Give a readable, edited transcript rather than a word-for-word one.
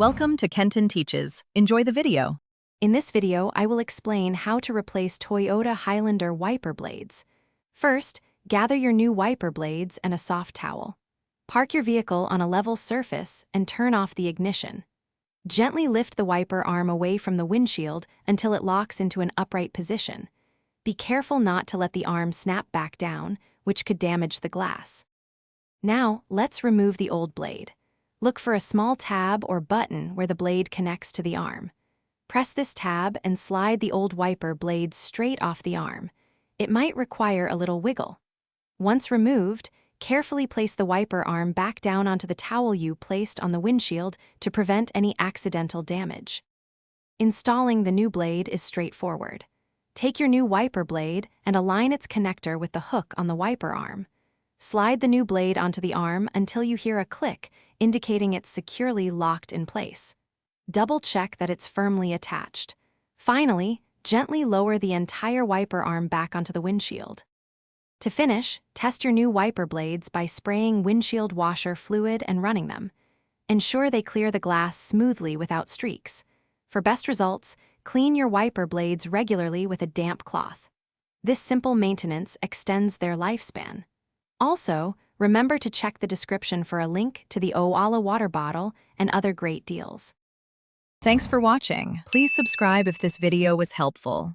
Welcome to Kenton Teaches. Enjoy the video. In this video, I will explain how to replace Toyota Highlander wiper blades. First, gather your new wiper blades and a soft towel. Park your vehicle on a level surface and turn off the ignition. Gently lift the wiper arm away from the windshield until it locks into an upright position. Be careful not to let the arm snap back down, which could damage the glass. Now, let's remove the old blade. Look for a small tab or button where the blade connects to the arm. Press this tab and slide the old wiper blade straight off the arm. It might require a little wiggle. Once removed, carefully place the wiper arm back down onto the towel you placed on the windshield to prevent any accidental damage. Installing the new blade is straightforward. Take your new wiper blade and align its connector with the hook on the wiper arm. Slide the new blade onto the arm until you hear a click, indicating it's securely locked in place. Double-check that it's firmly attached. Finally, gently lower the entire wiper arm back onto the windshield. To finish, test your new wiper blades by spraying windshield washer fluid and running them. Ensure they clear the glass smoothly without streaks. For best results, clean your wiper blades regularly with a damp cloth. This simple maintenance extends their lifespan. Also, remember to check the description for a link to the Owala water bottle and other great deals. Thanks for watching. Please subscribe if this video was helpful.